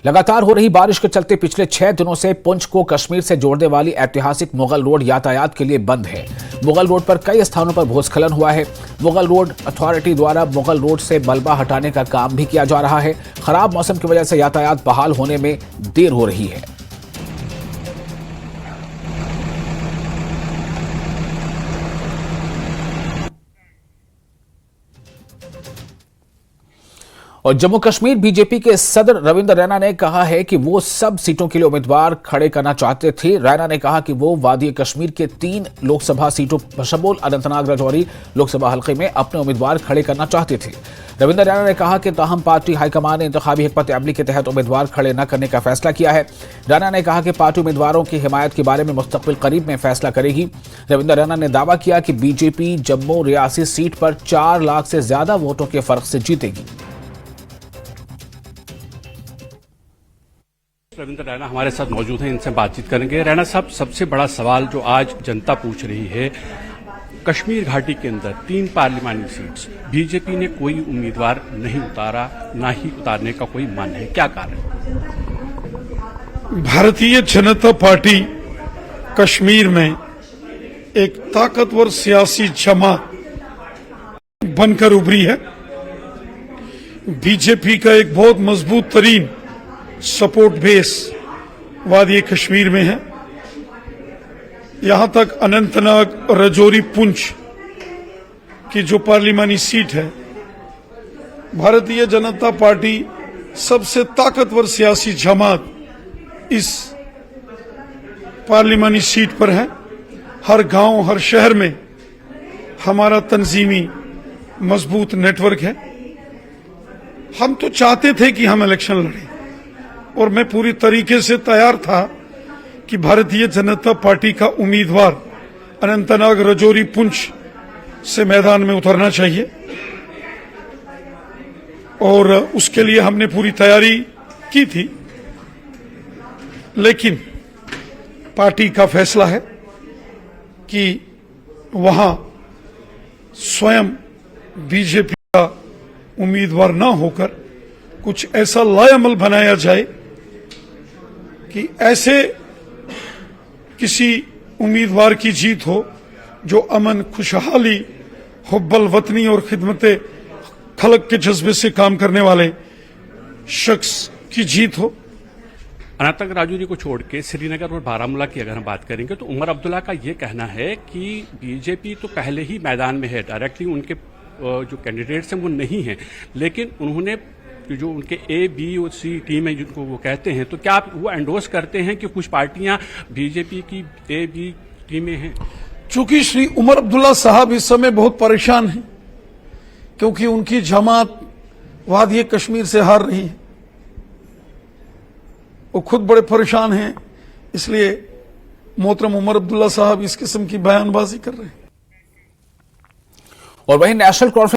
लगातार हो रही बारिश के चलते पिछले 6 दिनों से पुंछ को कश्मीर से जोड़ने वाली ऐतिहासिक मुगल रोड यातायात के लिए बंद है। मुगल रोड पर कई स्थानों पर भूस्खलन हुआ है। मुगल रोड अथॉरिटी द्वारा मुगल रोड से मलबा हटाने का काम भी किया जा रहा है। खराब मौसम की वजह से यातायात बहाल होने में देर हो रही है। और जम्मू कश्मीर बीजेपी के सदर रविंद्र रैना ने कहा है कि वो सब सीटों के लिए उम्मीदवार खड़े करना चाहते थे। रैना ने कहा कि वो वादी कश्मीर के 3 लोकसभा सीटों बशमूल अनंतनाग राजौरी लोकसभा हल्के में अपने उम्मीदवार खड़े करना चाहते थे। रविंद्र रैना ने कहा कि ताहम पार्टी हाईकमान ने इंतखाबी हिकमत अमली के तहत उम्मीदवार खड़े न करने का फैसला किया है। रैना ने कहा कि पार्टी उम्मीदवारों की हिमायत के बारे में मुस्तकबिल करीब में फैसला करेगी। रविंद्र रैना ने दावा किया कि बीजेपी जम्मू रियासी सीट पर 4 लाख से ज्यादा वोटों के फर्क से जीतेगी। रविंद्र रैना हमारे साथ मौजूद हैं, इनसे बातचीत करेंगे। रैना साहब, सबसे बड़ा सवाल जो आज जनता पूछ रही है, कश्मीर घाटी के अंदर 3 पार्लिमानी सीट्स बीजेपी ने कोई उम्मीदवार नहीं उतारा, ना ही उतारने का कोई मन है, क्या कारण? भारतीय जनता पार्टी कश्मीर में एक ताकतवर सियासी जमात बनकर उभरी है। बीजेपी का एक बहुत मजबूत तरीन सपोर्ट बेस वादी कश्मीर में है। यहां तक अनंतनाग राजौरी पुंछ की जो पार्लिमानी सीट है, भारतीय जनता पार्टी सबसे ताकतवर सियासी जमात इस पार्लिमानी सीट पर है। हर गांव, हर शहर में हमारा तंजीमी मजबूत नेटवर्क है। हम तो चाहते थे कि हम इलेक्शन लड़ें और मैं पूरी तरीके से तैयार था कि भारतीय जनता पार्टी का उम्मीदवार अनंतनाग राजौरी पुंछ से मैदान में उतरना चाहिए और उसके लिए हमने पूरी तैयारी की थी। लेकिन पार्टी का फैसला है कि वहां स्वयं बीजेपी का उम्मीदवार न होकर कुछ ऐसा लाएअमल बनाया जाए कि ऐसे किसी उम्मीदवार की जीत हो जो अमन, खुशहाली, हुब्बल वतनी और खिदमत खलक के जज्बे से काम करने वाले शख्स की जीत हो। अनंतनाग राजौरी को छोड़ के श्रीनगर और बारामूला की अगर हम बात करेंगे तो उमर अब्दुल्ला का ये कहना है कि बीजेपी तो पहले ही मैदान में है, डायरेक्टली उनके जो कैंडिडेट्स हैं वो नहीं है, लेकिन उन्होंने जो उनके ए, बी और सी टीम है जिनको वो कहते हैं, तो क्या आप वो एंडोर्स करते हैं कि कुछ पार्टियां बीजेपी की ए, बी टीमें हैं? चूंकि श्री उमर अब्दुल्ला साहब इस समय बहुत परेशान हैं क्योंकि उनकी जमात वादी कश्मीर से हार रही है। वो खुद बड़े परेशान हैं, इसलिए मोहतरम उमर अब्दुल्ला साहब इस किस्म की बयानबाजी कर रहे हैं। और वहीं नेशनल कॉन्फ्रेंस